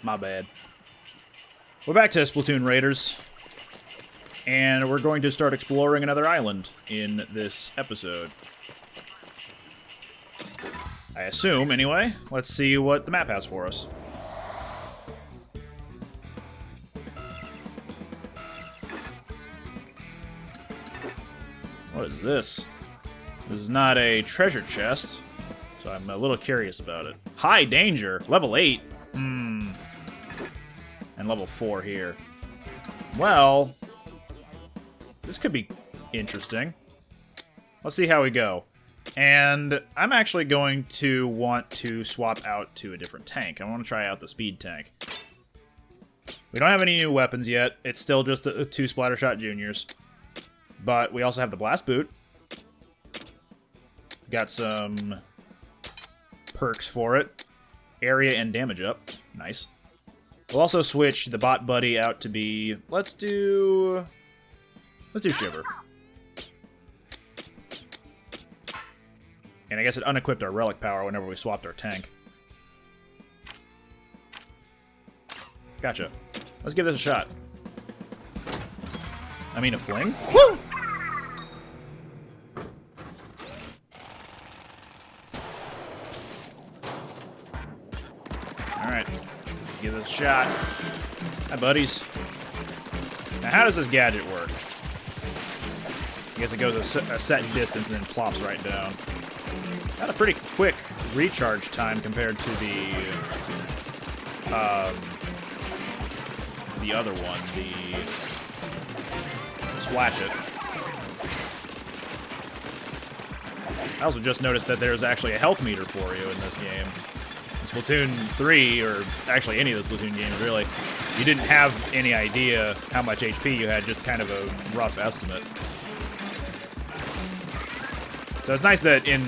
My bad. We're back to Splatoon Raiders. And we're going to start exploring another island in this episode. I assume, anyway. Let's see what the map has for us. What is this? This is not a treasure chest, so I'm a little curious about it. High danger, level 8. And level 4 here. Well, this could be interesting. Let's see how we go. And I'm actually going to want to swap out to a different tank. I want to try out the speed tank. We don't have any new weapons yet. It's still just the 2 Splattershot Juniors. But we also have the Blast Boot. Got some perks for it. Area and damage up. Nice. We'll also switch the Bot Buddy out to be... Let's do Shiver. And I guess it unequipped our Relic Power whenever we swapped our tank. Gotcha. Let's give this a shot. I mean a fling? Woo! Alright. Let's give this a shot. Hi, buddies. Now, how does this gadget work? I guess it goes a set distance and then plops right down. Got a pretty quick recharge time compared to the other one, the Splash It. I also just noticed that there's actually a health meter for you in this game. In Splatoon 3, or actually any of the Splatoon games, really, you didn't have any idea how much HP you had, just kind of a rough estimate. So it's nice that in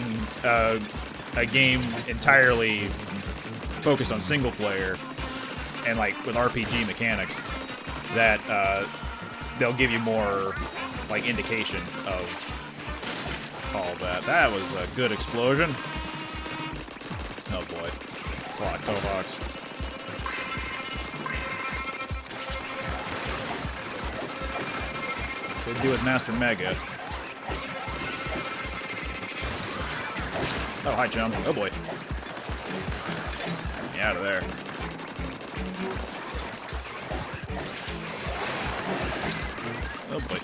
a game entirely focused on single player and like with RPG mechanics, that they'll give you more like indication of all that. That was a good explosion. Oh boy, a lot of Cohawks. What do we do with Master Mega? Oh, hi, chum. Oh, boy. Get me out of there. Oh, boy.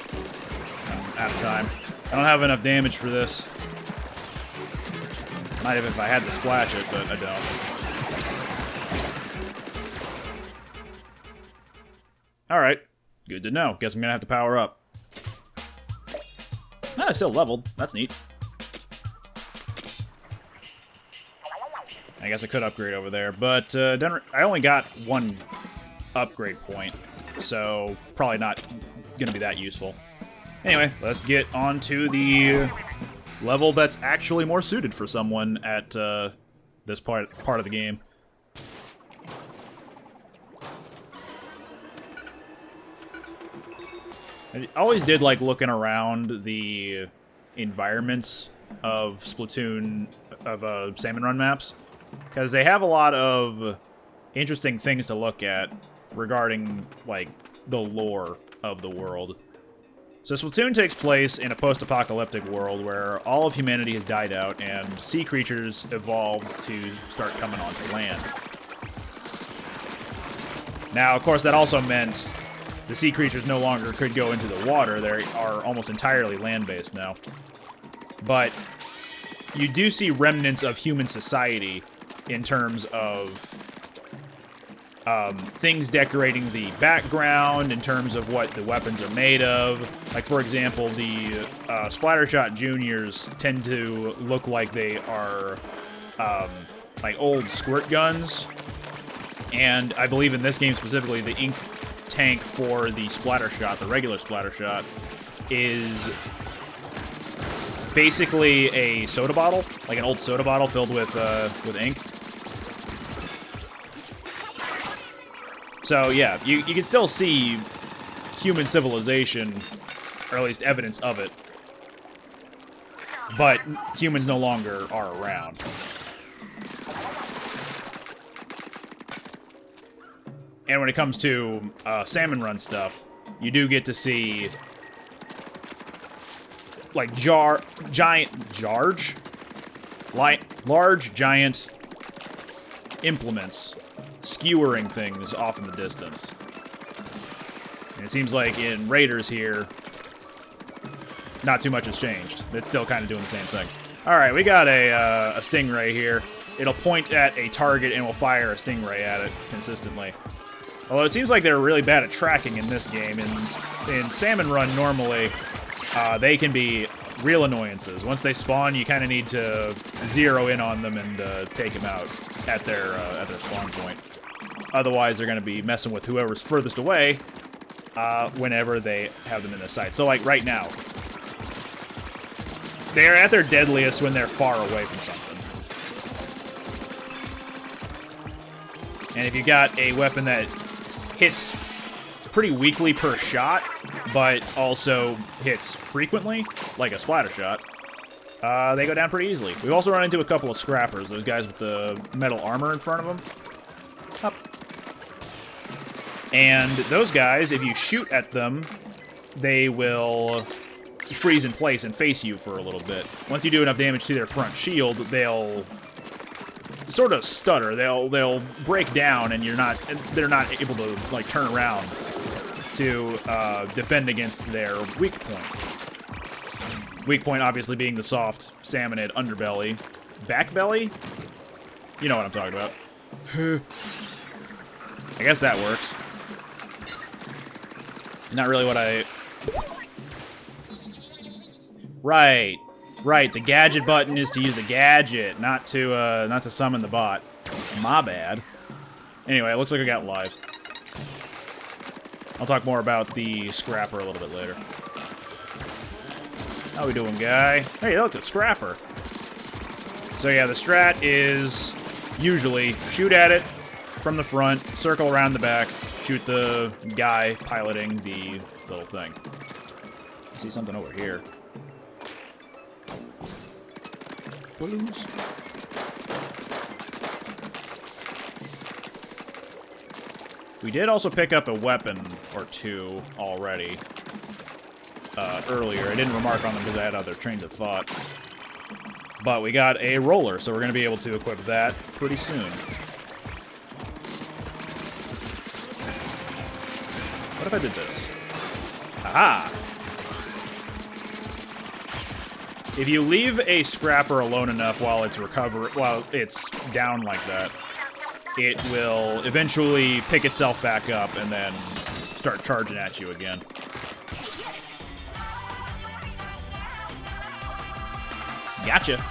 I'm out of time. I don't have enough damage for this. Might have if I had to splash it, but I don't. Alright. Good to know. Guess I'm gonna have to power up. Ah, it's still leveled. That's neat. I guess I could upgrade over there, but I only got 1 upgrade point, so probably not going to be that useful. Anyway, let's get on to the level that's actually more suited for someone at this part of the game. I always did like looking around the environments of Splatoon, of Salmon Run maps, because they have a lot of interesting things to look at regarding, like, the lore of the world. So Splatoon takes place in a post-apocalyptic world where all of humanity has died out and sea creatures evolved to start coming onto land. Now, of course, that also meant the sea creatures no longer could go into the water. They are almost entirely land-based now. But you do see remnants of human society in terms of things decorating the background, in terms of what the weapons are made of. Like, for example, the Splattershot Juniors tend to look like they are like old squirt guns. And I believe in this game specifically, the ink tank for the Splattershot, the regular Splattershot, is basically a soda bottle, like an old soda bottle filled with ink. So yeah, you can still see human civilization, or at least evidence of it, but humans no longer are around. And when it comes to salmon run stuff, you do get to see like large giant implements skewering things off in the distance. And it seems like in Raiders here, not too much has changed. It's still kind of doing the same thing. All right, we got a stingray here. It'll point at a target and will fire a stingray at it consistently. Although it seems like they're really bad at tracking in this game. In Salmon Run, normally, they can be real annoyances. Once they spawn, you kind of need to zero in on them and take them out at their spawn point. Otherwise, they're going to be messing with whoever's furthest away whenever they have them in their sight. So, like, right now, they're at their deadliest when they're far away from something. And if you got a weapon that hits pretty weakly per shot, but also hits frequently, like a splatter shot, they go down pretty easily. We've also run into a couple of scrappers, those guys with the metal armor in front of them. Up. And those guys, if you shoot at them, they will freeze in place and face you for a little bit. Once you do enough damage to their front shield, they'll sort of stutter. They'll break down, and they're not able to like turn around to defend against their weak point. Weak point obviously being the soft salmonid underbelly, back belly. You know what I'm talking about. I guess that works. Not really what I. Right. The gadget button is to use a gadget, not to summon the bot. My bad. Anyway, it looks like I got lives. I'll talk more about the scrapper a little bit later. How we doing, guy? Hey, look, the scrapper. So yeah, the strat is usually shoot at it from the front, circle around the back, shoot the guy piloting the little thing. I see something over here. Balloons. We did also pick up a weapon or two already earlier. I didn't remark on them because I had other trains of thought. But we got a roller, so we're going to be able to equip that pretty soon. What if I did this? Aha! If you leave a scrapper alone enough while it's down like that, it will eventually pick itself back up and then start charging at you again. Gotcha.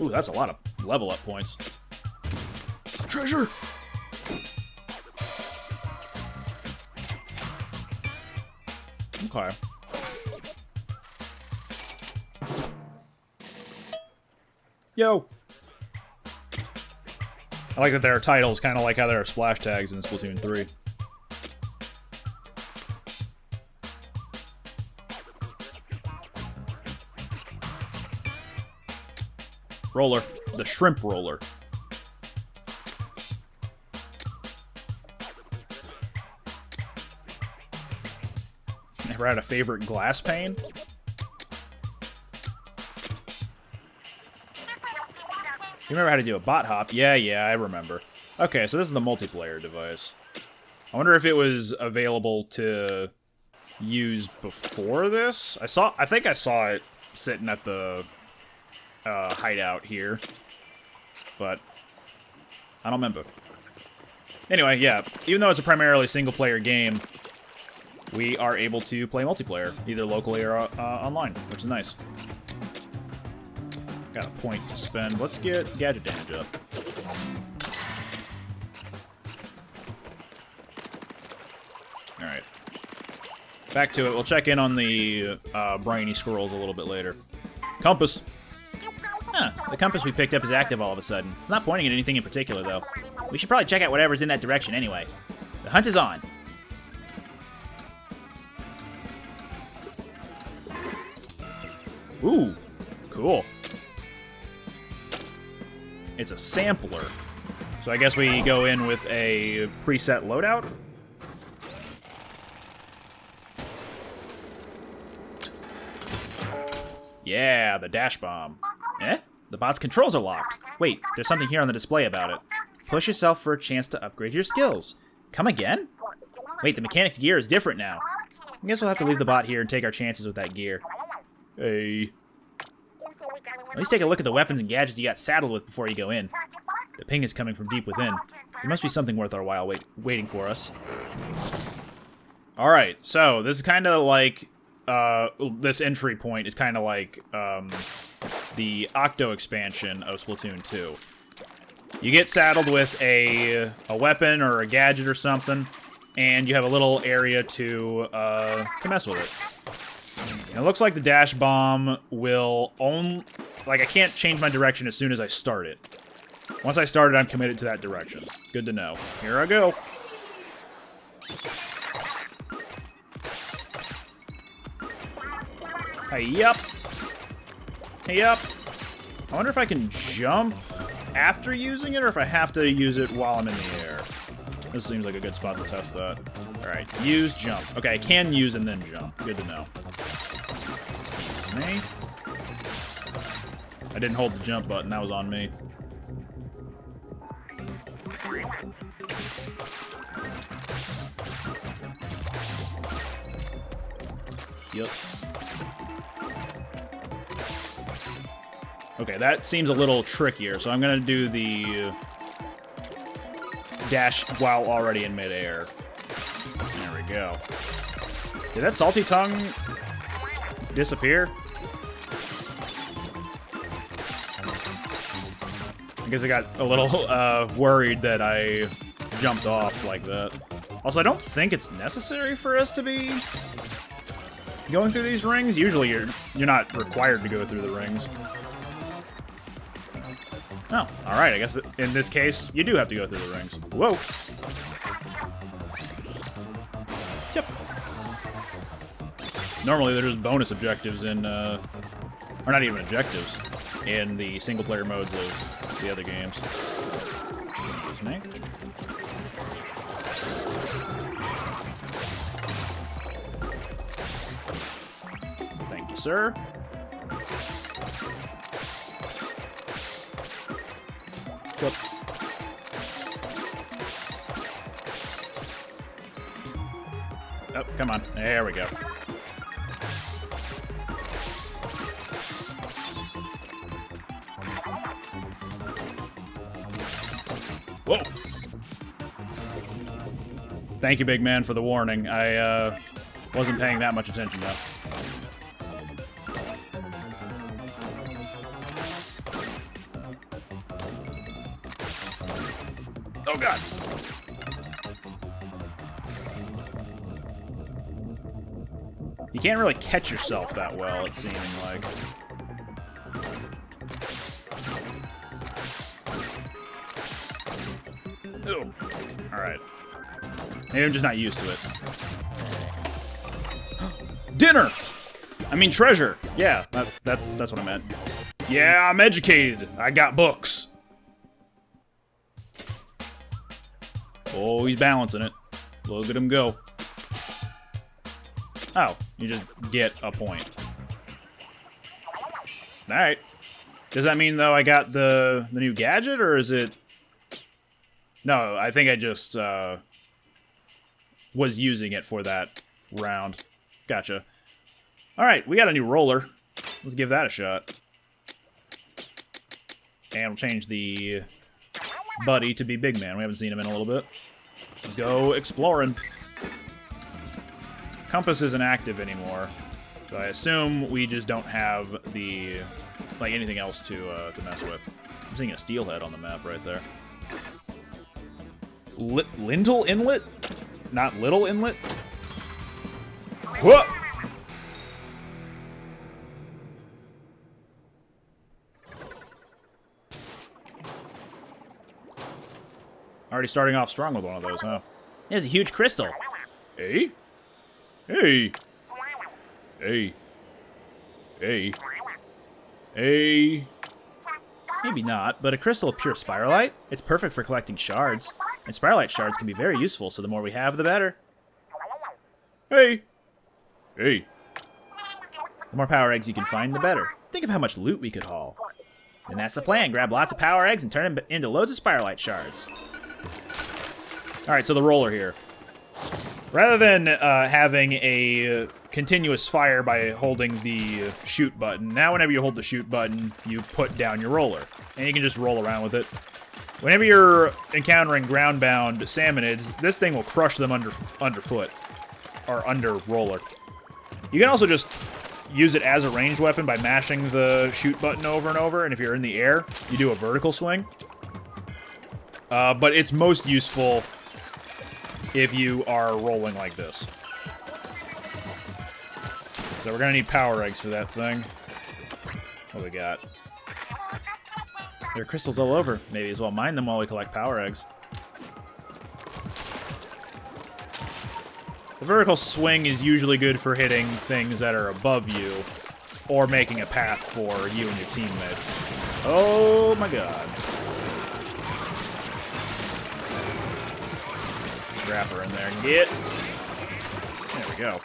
Ooh, that's a lot of level up points. Treasure! Okay. Yo! I like that there are titles, kind of like how there are splash tags in Splatoon 3. Roller. The shrimp roller. Never had a favorite glass pane? You remember how to do a bot hop? Yeah, I remember. Okay, so this is the multiplayer device. I wonder if it was available to use before this? I think I saw it sitting at the hideout here, but I don't remember. Anyway, yeah, even though it's a primarily single-player game, we are able to play multiplayer, either locally or online, which is nice. Got a point to spend. Let's get gadget damage up. Alright. Back to it. We'll check in on the brainy squirrels a little bit later. Compass! Huh, the compass we picked up is active all of a sudden. It's not pointing at anything in particular, though. We should probably check out whatever's in that direction anyway. The hunt is on. Ooh, cool. It's a sampler. So I guess we go in with a preset loadout? Yeah, the dash bomb. Eh? The bot's controls are locked. Wait, there's something here on the display about it. Push yourself for a chance to upgrade your skills. Come again? Wait, the mechanic's gear is different now. I guess we'll have to leave the bot here and take our chances with that gear. Hey. At least take a look at the weapons and gadgets you got saddled with before you go in. The ping is coming from deep within. There must be something worth our while waiting for us. Alright, so this is kind of like... this entry point is kind of like the Octo expansion of Splatoon 2. You get saddled with a weapon or a gadget or something, and you have a little area to mess with it. And it looks like the dash bomb will only... Like, I can't change my direction as soon as I start it. Once I start it, I'm committed to that direction. Good to know. Here I go. Hey up. Hey up. I wonder if I can jump after using it, or if I have to use it while I'm in the air. This seems like a good spot to test that. Alright, use jump. Okay, I can use and then jump. Good to know. Excuse me. I didn't hold the jump button, that was on me. Yep. Okay, that seems a little trickier, so I'm gonna do the dash while already in midair. There we go. Did that salty tongue disappear? I guess I got a little worried that I jumped off like that. Also, I don't think it's necessary for us to be going through these rings. Usually you're not required to go through the rings. Oh, alright, I guess in this case, you do have to go through the rings. Whoa! Yep. Normally there's bonus objectives in, or not even objectives, in the single-player modes of the other games. Excuse me. Thank you, sir. Whoop. Oh, come on. There we go. Whoa! Thank you, big man, for the warning. I wasn't paying that much attention, though. Oh, God! You can't really catch yourself that well, it's seeming like. Ooh. Alright. Maybe I'm just not used to it. Dinner! I mean treasure! Yeah, that's what I meant. Yeah, I'm educated. I got books. Oh, he's balancing it. Look at him go. Oh, you just get a point. Alright. Does that mean, though, I got the new gadget, or is it... No, I think I just was using it for that round. Gotcha. Alright, we got a new roller. Let's give that a shot. And we'll change the buddy to be Big Man. We haven't seen him in a little bit. Let's go exploring. Compass isn't active anymore, so I assume we just don't have the anything else to mess with. I'm seeing a steelhead on the map right there. Lintel Inlet? Not Little Inlet? Whoa! Already starting off strong with one of those, huh? There's a huge crystal. Hey? Hey! Hey. Hey. Hey. Maybe not, but a crystal of pure spiralite? It's perfect for collecting shards. And spiralite shards can be very useful, so the more we have, the better. Hey! Hey! The more power eggs you can find, the better. Think of how much loot we could haul. And that's the plan. Grab lots of power eggs and turn them into loads of spiralite shards. Alright, so the roller here. Rather than having a continuous fire by holding the shoot button, now whenever you hold the shoot button, you put down your roller. And you can just roll around with it. Whenever you're encountering ground-bound salmonids, this thing will crush them underfoot. Or under roller. You can also just use it as a ranged weapon by mashing the shoot button over and over, and if you're in the air, you do a vertical swing. But it's most useful if you are rolling like this. So we're gonna need power eggs for that thing. What do we got? There are crystals all over. Maybe as well mine them while we collect power eggs. The vertical swing is usually good for hitting things that are above you, or making a path for you and your teammates. Oh my god. Grab her in there and get. There we go.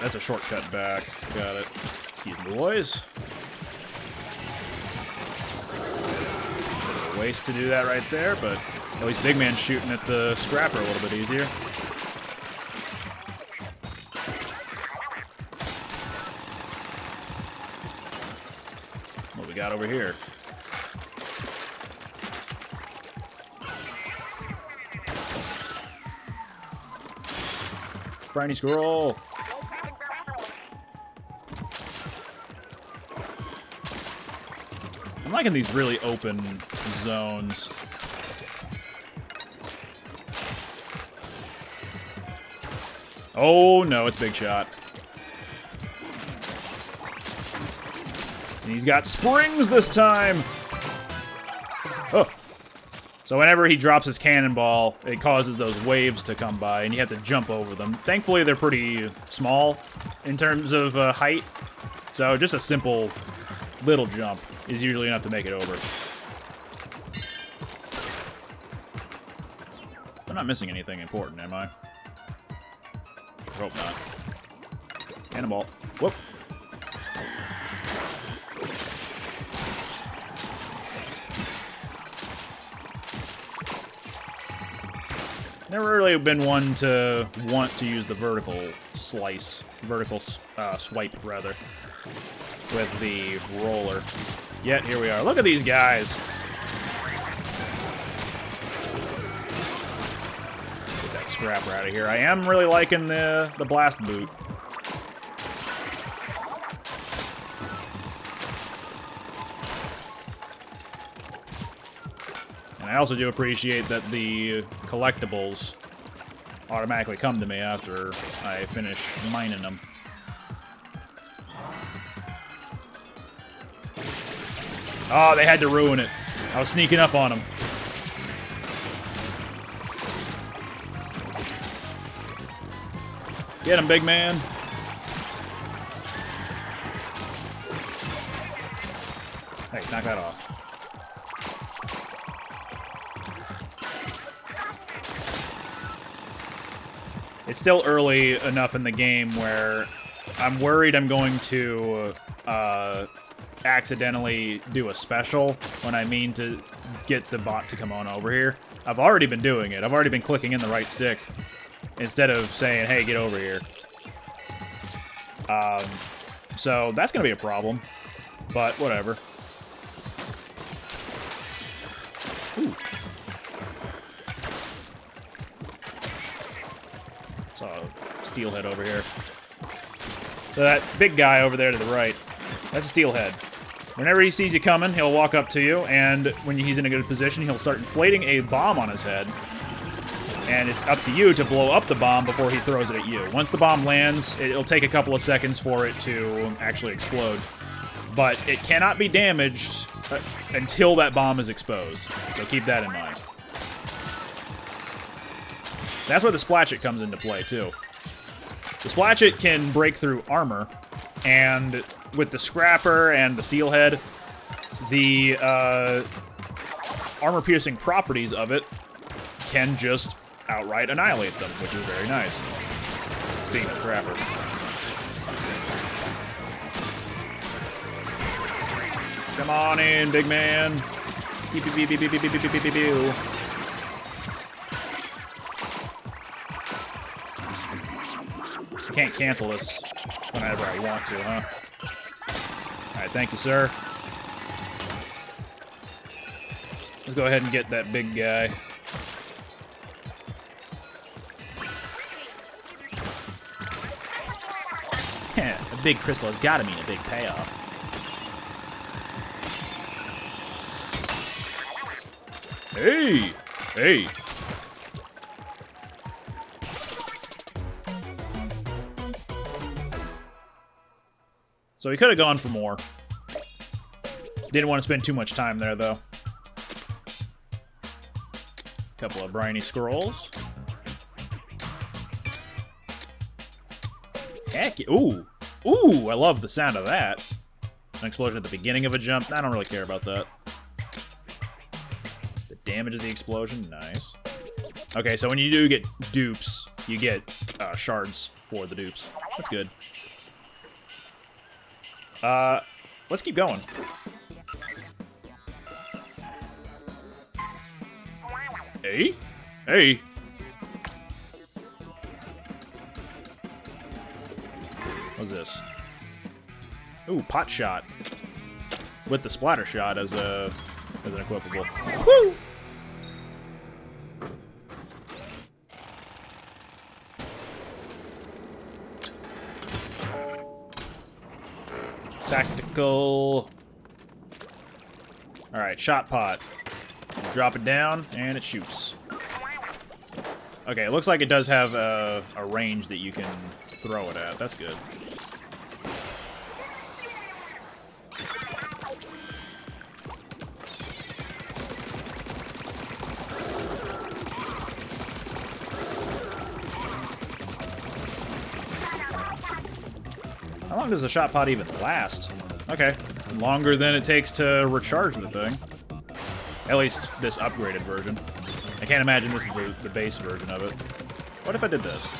That's a shortcut back. Got it. Excuse me, boys. Waste to do that right there, but at least Big Man's shooting at the scrapper a little bit easier. What we got over here? Briny squirrel! I'm liking these really open zones. Oh no, it's Big Shot. And he's got springs this time! Oh. So whenever he drops his cannonball, it causes those waves to come by, and you have to jump over them. Thankfully, they're pretty small in terms of height. So just a simple little jump is usually enough to make it over. I'm not missing anything important, am I? I hope not. Cannonball. Whoop. Never really been one to want to use the vertical slice, swipe rather, with the roller. Yet here we are. Look at these guys. Get that scrapper out of here. I am really liking the blast boot. And I also do appreciate that the collectibles automatically come to me after I finish mining them. Oh, they had to ruin it. I was sneaking up on them. Get him, big man. Hey, knock that off. It's still early enough in the game where I'm worried I'm going to accidentally do a special when I mean to get the bot to come on over here. I've already been doing it. I've already been clicking in the right stick instead of saying, hey, get over here. So that's going to be a problem, but whatever. Ooh. Saw a steelhead over here. So that big guy over there to the right, that's a steelhead. Whenever he sees you coming, he'll walk up to you, and when he's in a good position, he'll start inflating a bomb on his head. And it's up to you to blow up the bomb before he throws it at you. Once the bomb lands, it'll take a couple of seconds for it to actually explode. But it cannot be damaged until that bomb is exposed. So keep that in mind. That's where the Splatchet comes into play, too. The Splatchet can break through armor, and with the Scrapper and the Steelhead, the armor-piercing properties of it can just outright annihilate them, which is very nice. Speaking of Scrapper. Come on in, big man. Beep, beep, beep, beep, beep, beep, beep, beep, beep, beep, beep. Can't cancel this whenever I want to, huh? Alright, thank you, sir. Let's go ahead and get that big guy. A big crystal has got to mean a big payoff. Hey! Hey! So we could have gone for more. Didn't want to spend too much time there, though. Couple of briny scrolls. Heck, ooh! Ooh, I love the sound of that. An explosion at the beginning of a jump. I don't really care about that. The damage of the explosion, nice. Okay, so when you do get dupes, you get shards for the dupes. That's good. Let's keep going. Hey? Hey! What's this? Ooh, pot shot. With the splatter shot as an equipable. Woo! Tactical. Alright, shot pot. Drop it down, and it shoots. Okay, it looks like it does have a range that you can throw it at. That's good. How long does the shot pot even last? Okay, longer than it takes to recharge the thing. At least this upgraded version. I can't imagine this is the base version of it. What if I did this?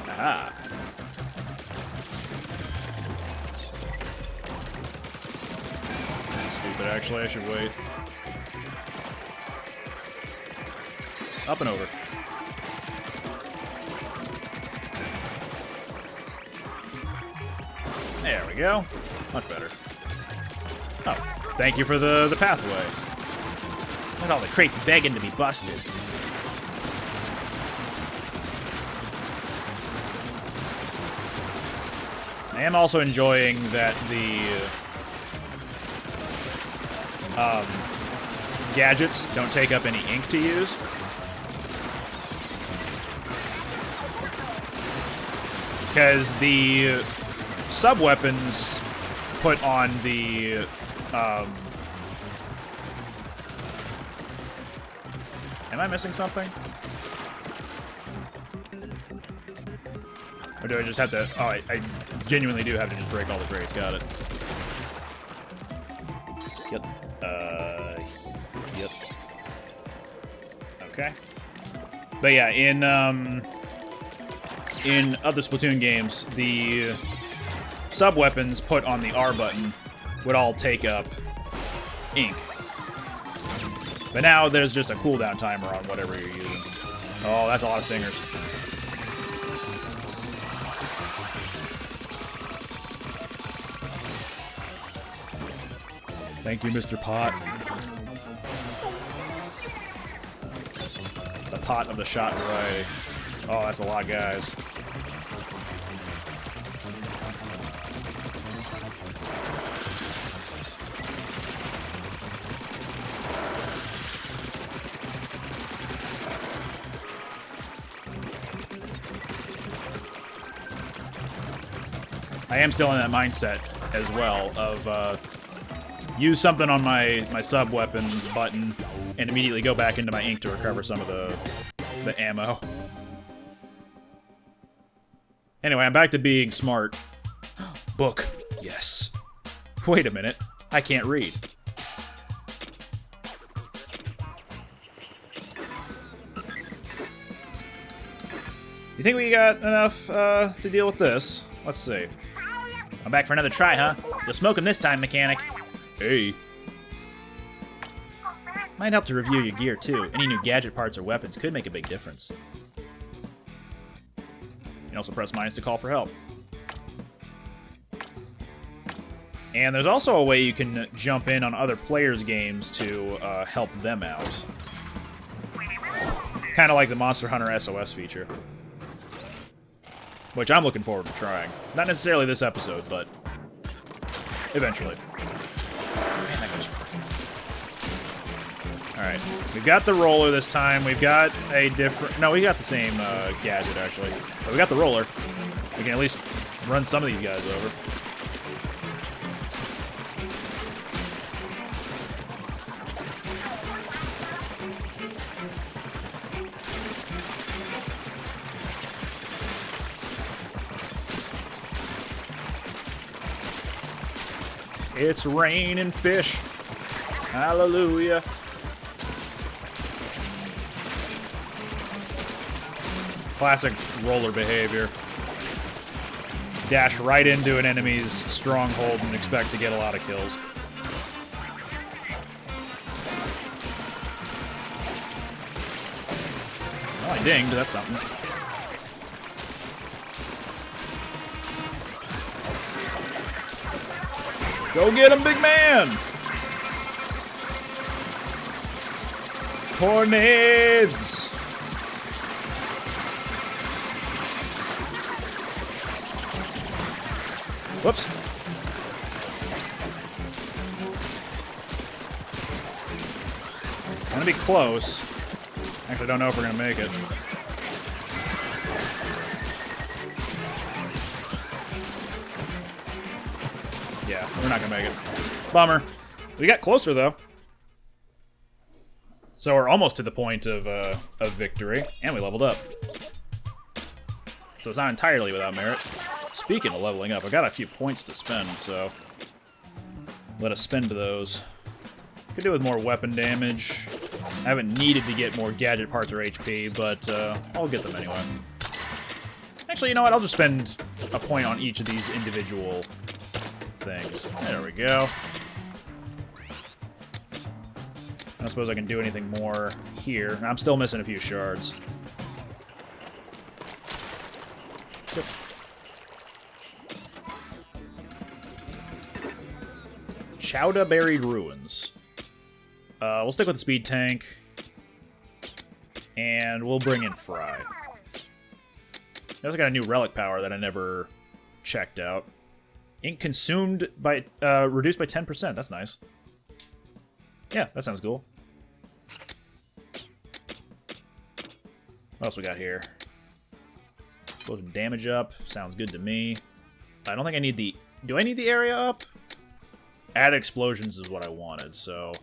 Aha. That's stupid, actually. I should wait. Up and over. There we go. Much better. Oh, thank you for the pathway. Look at all the crates begging to be busted. I am also enjoying that the gadgets don't take up any ink to use. Because the sub-weapons put on the am I missing something? Or do I just have to... Oh, I genuinely do have to just break all the crates. Got it. Yep. Yep. Okay. But yeah, in other Splatoon games, the sub-weapons put on the R button would all take up ink. But now there's just a cooldown timer on whatever you're using. Oh, that's a lot of stingers. Thank you, Mr. Pot. The pot of the shot variety. Oh, that's a lot of guys. I am still in that mindset as well of use something on my sub-weapon button and immediately go back into my ink to recover some of the the ammo. Anyway, I'm back to being smart. Book. Yes. Wait a minute. I can't read. You think we got enough to deal with this? Let's see. I'm back for another try, huh? You're smoking this time, mechanic. Hey. Might help to review your gear, too. Any new gadget parts or weapons could make a big difference. You can also press minus to call for help. And there's also a way you can jump in on other players' games to help them out. Kind of like the Monster Hunter SOS feature. Which I'm looking forward to trying. Not necessarily this episode, but eventually. Man, that goes far. Alright, we've got the roller this time. We've got a different... No, we got the same gadget, actually. But we got the roller. We can at least run some of these guys over. It's raining fish. Hallelujah. Classic roller behavior. Dash right into an enemy's stronghold and expect to get a lot of kills. Oh, I dinged. That's something. Go get him, big man! Tornades! Whoops. Gonna be close. Actually, don't know if we're gonna make it. Yeah, we're not gonna make it. Bummer. We got closer, though. So we're almost to the point of victory, and we leveled up. So it's not entirely without merit. Speaking of leveling up, I got a few points to spend, so let us spend those. Could do with more weapon damage. I haven't needed to get more gadget parts or HP, but I'll get them anyway. Actually, you know what? I'll just spend a point on each of these individual things. There we go. I don't suppose I can do anything more here. I'm still missing a few shards. Good. Chowda Buried Ruins. We'll stick with the speed tank. And we'll bring in Fry. They also got a new relic power that I never checked out. Ink consumed by reduced by 10%. That's nice. Yeah, that sounds cool. What else we got here? Explosion damage up. Sounds good to me. I don't think I need the... Do I need the area up? Add explosions is what I wanted, so...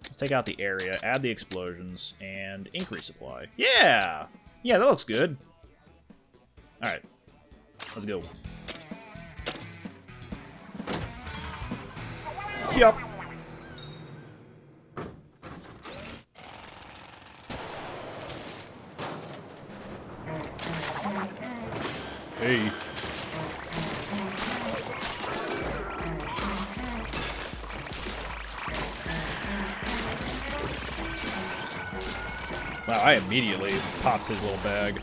Let's take out the area, add the explosions, and ink resupply. Yeah! Yeah, that looks good. Alright. Let's go. Yup. Hey. Wow, I immediately popped his little bag.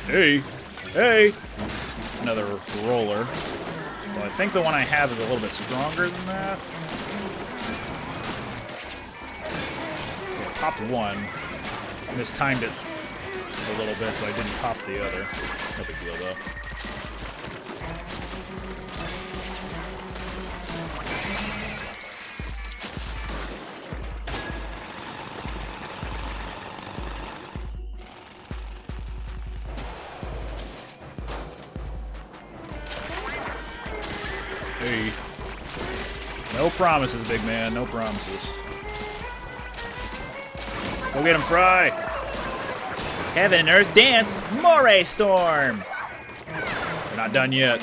Hey! Hey! Another roller. Well, I think the one I have is a little bit stronger than that. Yeah, popped one. Mistimed it a little bit, so I didn't pop the other. No big deal, though. Hey. No promises, big man. No promises. Go get him, Fry. Heaven and Earth dance. Moray Storm. We're not done yet.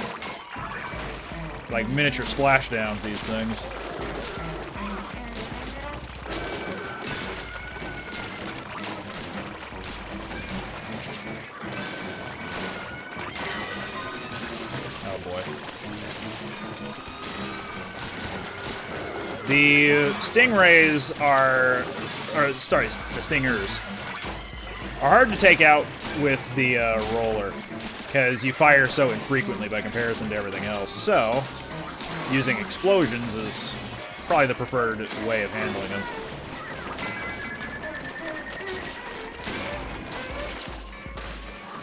Like miniature splashdowns, these things. Oh boy. The stingrays sorry, the stingers are hard to take out with the roller because you fire so infrequently by comparison to everything else. So, using explosions is probably the preferred way of handling them.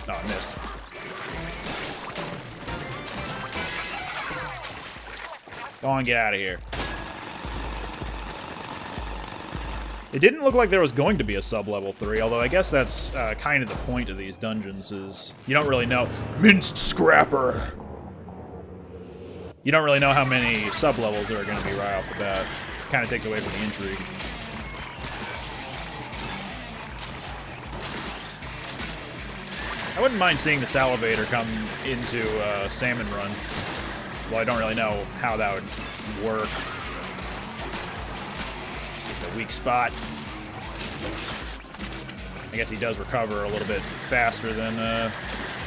Oh, I missed. Go on, get out of here. It didn't look like there was going to be a sub-level 3, although I guess that's kind of the point of these dungeons is you don't really know. Minced Scrapper! You don't really know how many sub-levels there are going to be right off the bat. Kind of takes away from the intrigue. I wouldn't mind seeing the Salivator come into Salmon Run. Well, I don't really know how that would work. The weak spot. I guess he does recover a little bit faster than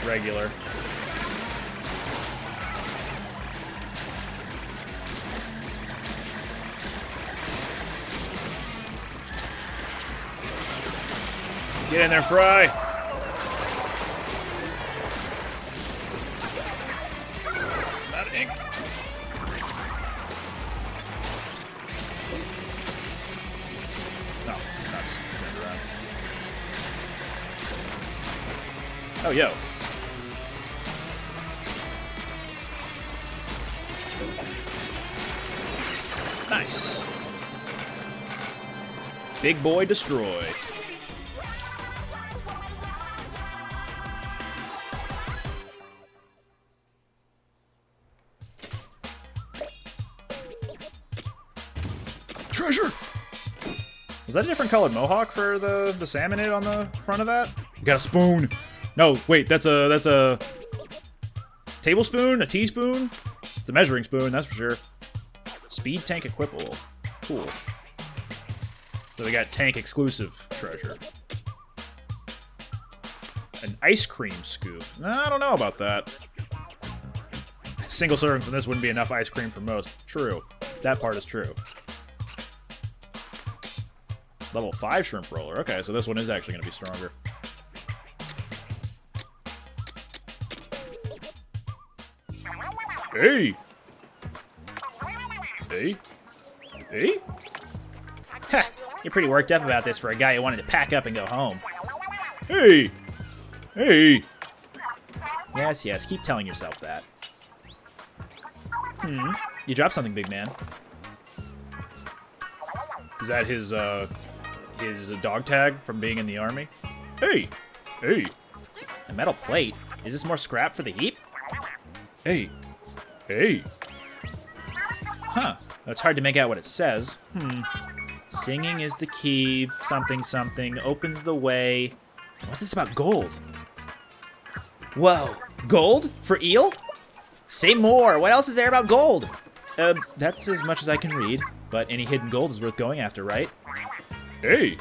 regular. Get in there, Fry. Not ink. No, nuts. Turned around. Oh, yo. Nice. Big boy destroy. Treasure! Was that a different colored mohawk for the salmonid on the front of that? We got a spoon. No, wait, that's a tablespoon? A teaspoon? It's a measuring spoon, that's for sure. Speed tank equipable. Cool. So they got tank exclusive treasure. An ice cream scoop. I don't know about that. Single serving from this wouldn't be enough ice cream for most. True. That part is true. Level 5 shrimp roller. Okay, so this one is actually going to be stronger. Hey! Hey? Hey? Heh, you're pretty worked up about this for a guy who wanted to pack up and go home. Hey! Hey! Yes, yes, keep telling yourself that. You dropped something, big man. Is that his dog tag from being in the army? Hey! Hey! A metal plate? Is this more scrap for the heap? Hey! Hey! Huh. It's hard to make out what it says. Singing is the key, something something, opens the way. What's this about gold? Whoa, gold? For eel? Say more, what else is there about gold? That's as much as I can read, but any hidden gold is worth going after, right? Hey!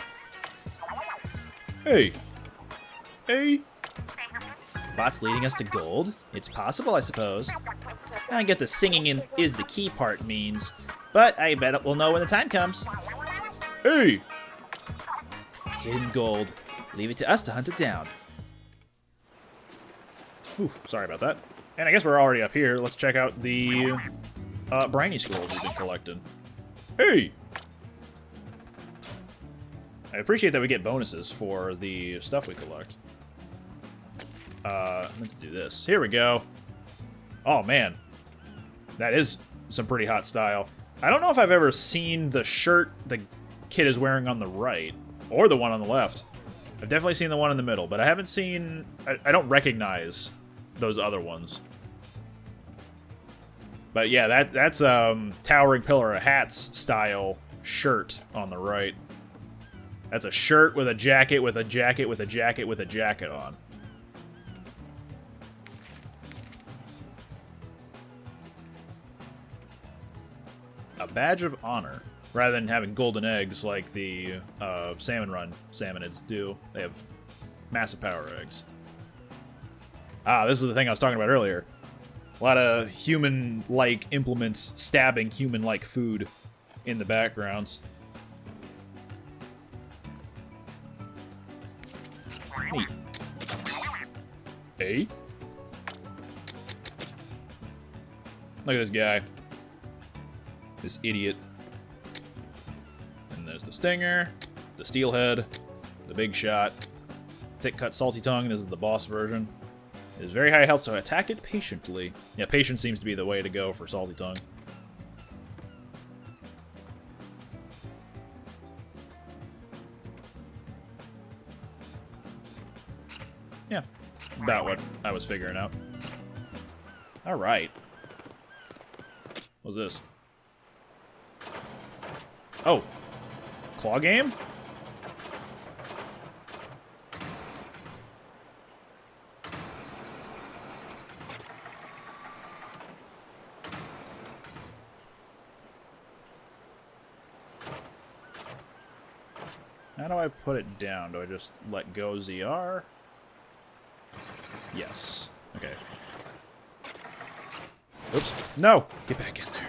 Hey! Hey! Bot's leading us to gold? It's possible, I suppose. I don't get the singing in is the key part means, but I bet we'll know when the time comes. Hey! Hidden gold. Leave it to us to hunt it down. Whew, sorry about that. And I guess we're already up here. Let's check out the briny scrolls we've been collecting. Hey! I appreciate that we get bonuses for the stuff we collect. I meant to do this. Here we go. Oh, man. That is some pretty hot style. I don't know if I've ever seen the shirt the kid is wearing on the right, or the one on the left. I've definitely seen the one in the middle, but I haven't seen... I don't recognize those other ones. But yeah, that's Towering Pillar of Hats style shirt on the right. That's a shirt with a jacket with a jacket with a jacket with a jacket on. A badge of honor. Rather than having golden eggs like the Salmon Run salmonids do, they have massive power eggs. Ah, this is the thing I was talking about earlier. A lot of human-like implements stabbing human-like food in the backgrounds. Neat. Hey? Look at this guy. This idiot. And there's the Stinger, the Steelhead, the Big Shot, Thick Cut Salty Tongue. This is the boss version. It is very high health, so attack it patiently. Yeah, patience seems to be the way to go for Salty Tongue. Yeah, about what I was figuring out. Alright. What's this? Oh. Claw game? How do I put it down? Do I just let go ZR? Yes. Okay. Oops. No! Get back in there.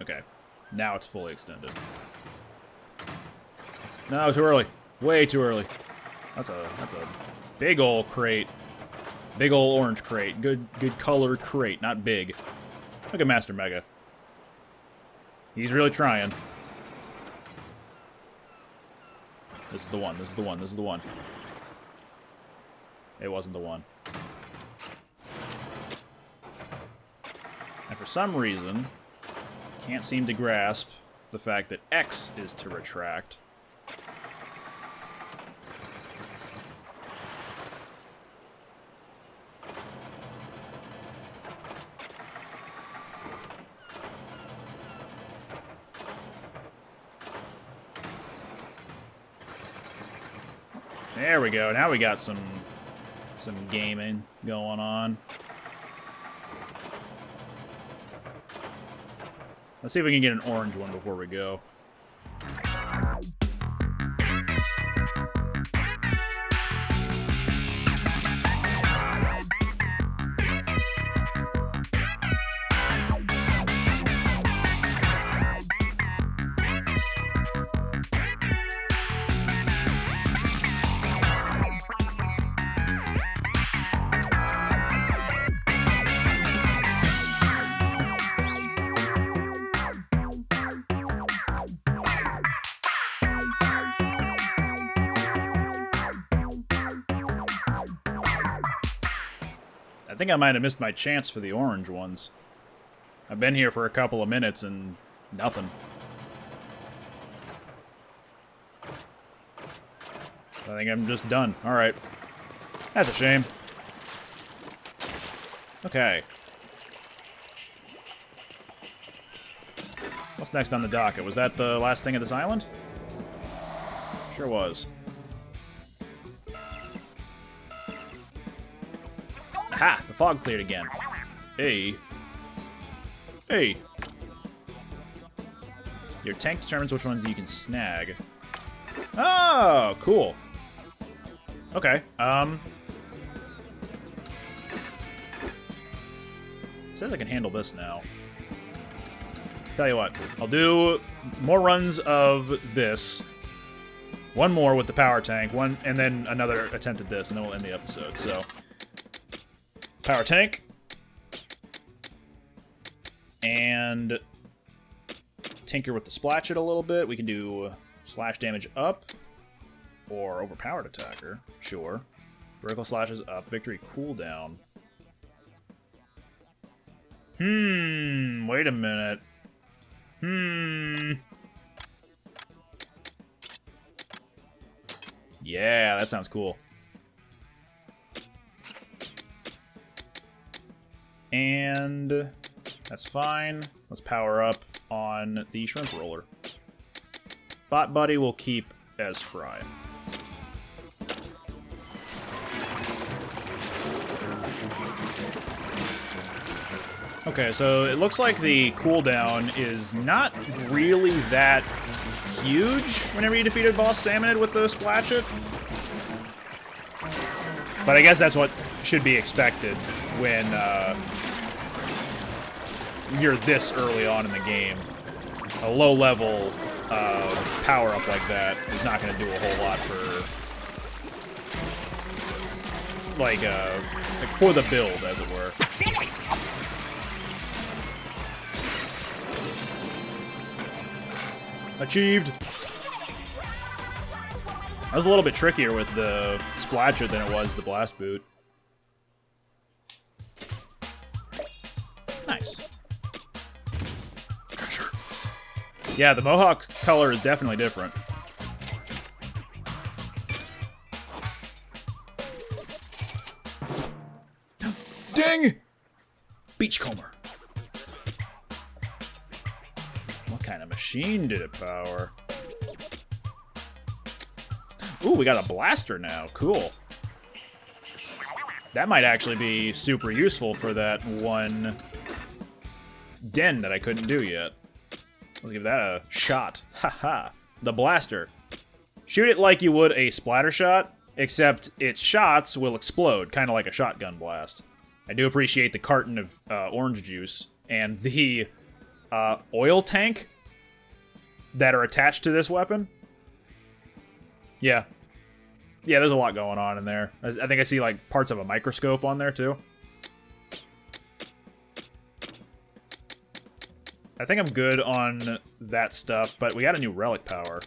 Okay. Now it's fully extended. No, too early. Way too early. That's a big ol' crate. Big ol' orange crate. Good colored crate, not big. Look at Master Mega. He's really trying. This is the one, this is the one, this is the one. It wasn't the one. And for some reason, can't seem to grasp the fact that X is to retract. There we go. Now we got some gaming going on. Let's see if we can get an orange one before we go. I think I might have missed my chance for the orange ones. I've been here for a couple of minutes and nothing. I think I'm just done. Alright. That's a shame. Okay. What's next on the docket? Was that the last thing of this island? Sure was. Aha! The fog cleared again. Hey. Hey. Your tank determines which ones you can snag. Oh, cool. Okay, it says I can handle this now. Tell you what, I'll do more runs of this. One more with the power tank, one, and then another attempt at this, and then we'll end the episode, so. Power tank. And tinker with the splatchet a little bit. We can do slash damage up or overpowered attacker. Sure. Vertical slashes up. Victory cooldown. Wait a minute. Yeah, that sounds cool. And that's fine. Let's power up on the shrimp roller. Bot Buddy will keep as Fry. Okay, so it looks like the cooldown is not really that huge whenever you defeat a boss Salmonid with the Splash It. But I guess that's what should be expected when you're this early on in the game. A low-level power-up like that is not going to do a whole lot for, like for the build, as it were. Achieved! That was a little bit trickier with the Splatcher than it was the Blast Boot. Nice. Treasure. Yeah, the Mohawk color is definitely different. Ding! Beachcomber. What kind of machine did it power? Ooh, we got a blaster now. Cool. That might actually be super useful for that one den that I couldn't do yet. Let's give that a shot. Haha. The blaster. Shoot it like you would a splatter shot, except its shots will explode, kind of like a shotgun blast. I do appreciate the carton of orange juice and the oil tank that are attached to this weapon. Yeah. Yeah, there's a lot going on in there. I think I see, like, parts of a microscope on there, too. I think I'm good on that stuff, but we got a new relic power.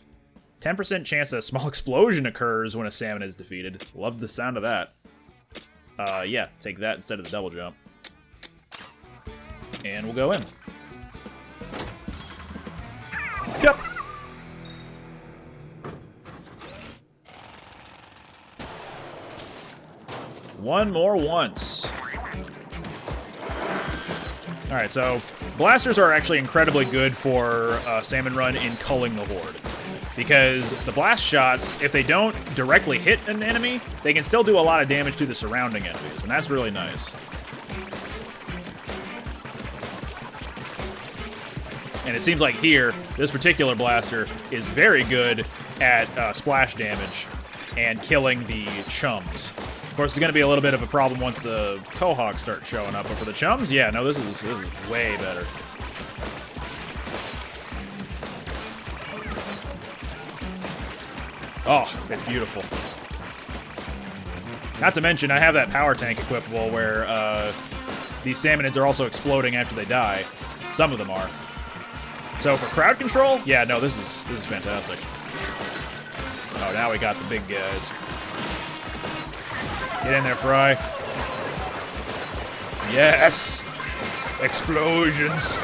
10% chance that a small explosion occurs when a salmon is defeated. Love the sound of that. Yeah, take that instead of the double jump. And we'll go in. Yep. One more once. Alright, so blasters are actually incredibly good for Salmon Run in culling the Horde. Because the blast shots, if they don't directly hit an enemy, they can still do a lot of damage to the surrounding enemies, and that's really nice. And it seems like here, this particular blaster is very good at splash damage and killing the chums. Of course, it's going to be a little bit of a problem once the Quahawks start showing up, but for the chums, yeah, no, this is way better. Oh, it's beautiful. Not to mention, I have that power tank equipable where these salmonids are also exploding after they die. Some of them are. So for crowd control, yeah, no, this is fantastic. Oh, now we got the big guys. Get in there, Fry. Yes! Explosions.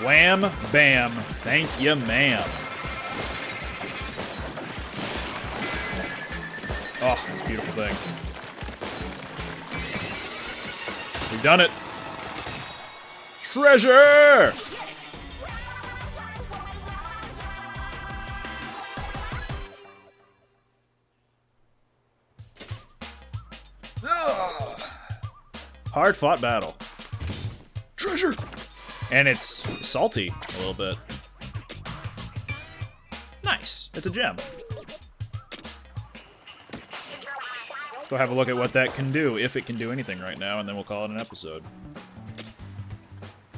Wham, bam. Thank you, ma'am. Oh, it's a beautiful thing. We've done it. Treasure! Hard-fought battle. Treasure! And it's salty a little bit. Nice. It's a gem. Go have a look at what that can do, if it can do anything right now, and then we'll call it an episode.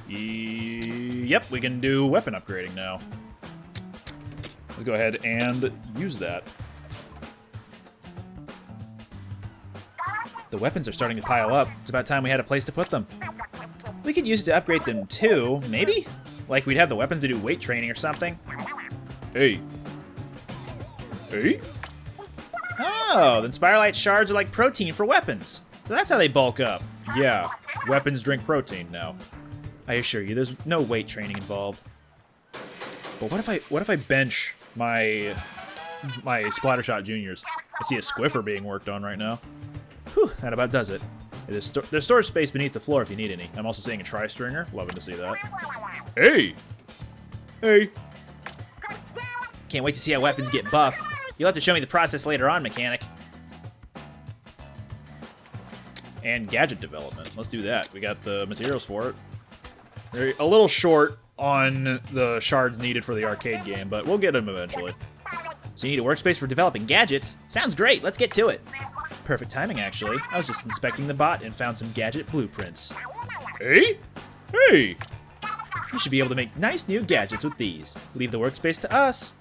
Yep, we can do weapon upgrading now. Let's go ahead and use that. The weapons are starting to pile up. It's about time we had a place to put them. We could use it to upgrade them too, maybe? Like we'd have the weapons to do weight training or something. Hey. Hey? Oh, then Spiralite shards are like protein for weapons. So that's how they bulk up. Yeah, weapons drink protein now. I assure you, there's no weight training involved. But what if I bench my my Splattershot Juniors. I see a Squiffer being worked on right now. Whew, that about does it. There's storage space beneath the floor if you need any. I'm also seeing a Tri-Stringer. Loving to see that. Hey! Hey! Can't wait to see how weapons get buff. You'll have to show me the process later on, mechanic. And gadget development. Let's do that. We got the materials for it. They're a little short on the shards needed for the arcade game, but we'll get them eventually. So you need a workspace for developing gadgets? Sounds great, let's get to it. Perfect timing, actually. I was just inspecting the bot and found some gadget blueprints. Hey? Hey! You should be able to make nice new gadgets with these. Leave the workspace to us.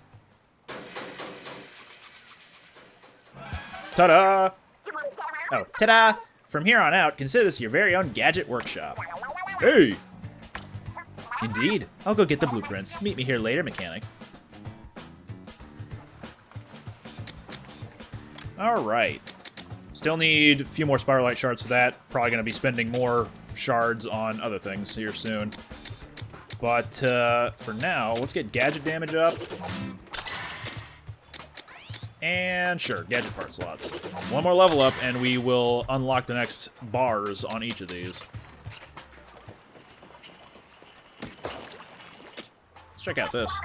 Ta-da! Oh, ta-da! From here on out, consider this your very own gadget workshop. Hey! Indeed. I'll go get the blueprints. Meet me here later, mechanic. Alright. Still need a few more Spiral Light shards for that. Probably going to be spending more shards on other things here soon. But for now, let's get gadget damage up. And sure, gadget part slots. One more level up, and we will unlock the next bars on each of these. Let's check out this.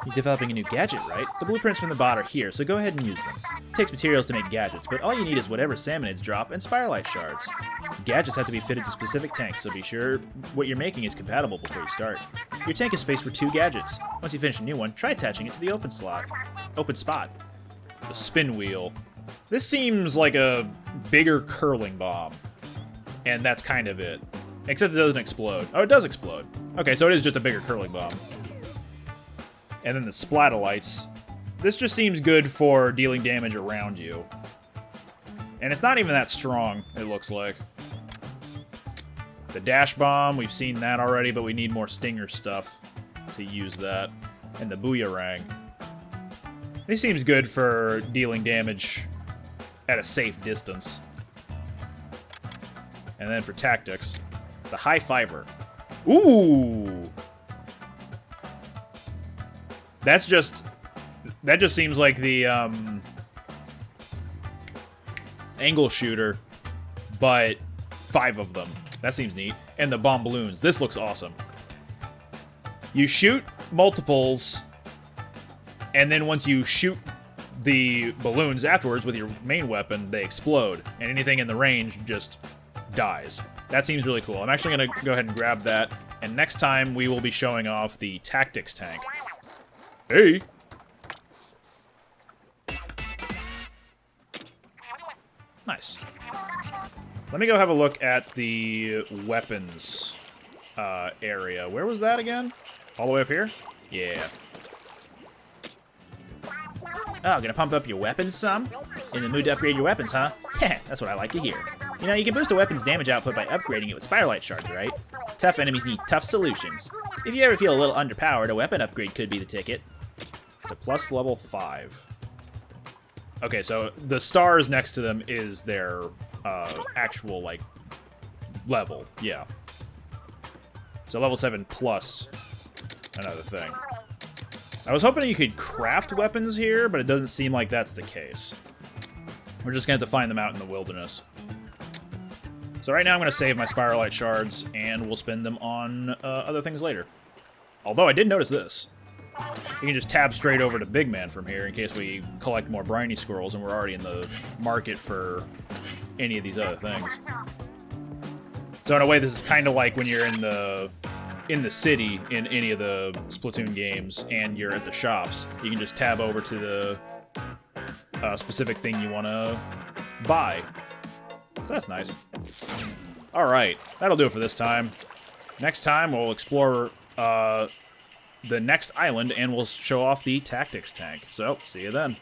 You're developing a new gadget, right? The blueprints from the bot are here, so go ahead and use them. It takes materials to make gadgets, but all you need is whatever salmonids drop and Spiralite shards. Gadgets have to be fitted to specific tanks, so be sure what you're making is compatible before you start. Your tank is spaced for 2 gadgets. Once you finish a new one, try attaching it to the open spot. The spin wheel. This seems like a bigger curling bomb. And that's kind of it. Except it doesn't explode. Oh, it does explode. Okay, so it is just a bigger curling bomb. And then the Splatolites. This just seems good for dealing damage around you. And it's not even that strong, it looks like. The Dash Bomb, we've seen that already, but we need more Stinger stuff to use that. And the Booyarang. This seems good for dealing damage at a safe distance. And then for tactics, the High Fiver. Ooh! That just seems like the angle shooter, but 5 of them. That seems neat. And the bomb balloons. This looks awesome. You shoot multiples, and then once you shoot the balloons afterwards with your main weapon, they explode. And anything in the range just dies. That seems really cool. I'm actually going to go ahead and grab that. And next time, we will be showing off the tactics tank. Hey! Nice. Let me go have a look at the weapons area. Where was that again? All the way up here? Yeah. Oh, gonna pump up your weapons some? In the mood to upgrade your weapons, huh? Heh, that's what I like to hear. You know, you can boost a weapon's damage output by upgrading it with Spiralite shards, right? Tough enemies need tough solutions. If you ever feel a little underpowered, a weapon upgrade could be the ticket. To plus level 5. Okay, so the stars next to them is their actual, like, level. Yeah. So level 7 plus another thing. I was hoping you could craft weapons here, but it doesn't seem like that's the case. We're just going to have to find them out in the wilderness. So right now I'm going to save my Spiralite shards, and we'll spend them on other things later. Although I did notice this. You can just tab straight over to Big Man from here in case we collect more briny squirrels and we're already in the market for any of these other things. So in a way, this is kind of like when you're in the city in any of the Splatoon games and you're at the shops. You can just tab over to the specific thing you want to buy. So that's nice. All right, that'll do it for this time. Next time, we'll explore the next island, and we'll show off the tactics tank. So, see you then.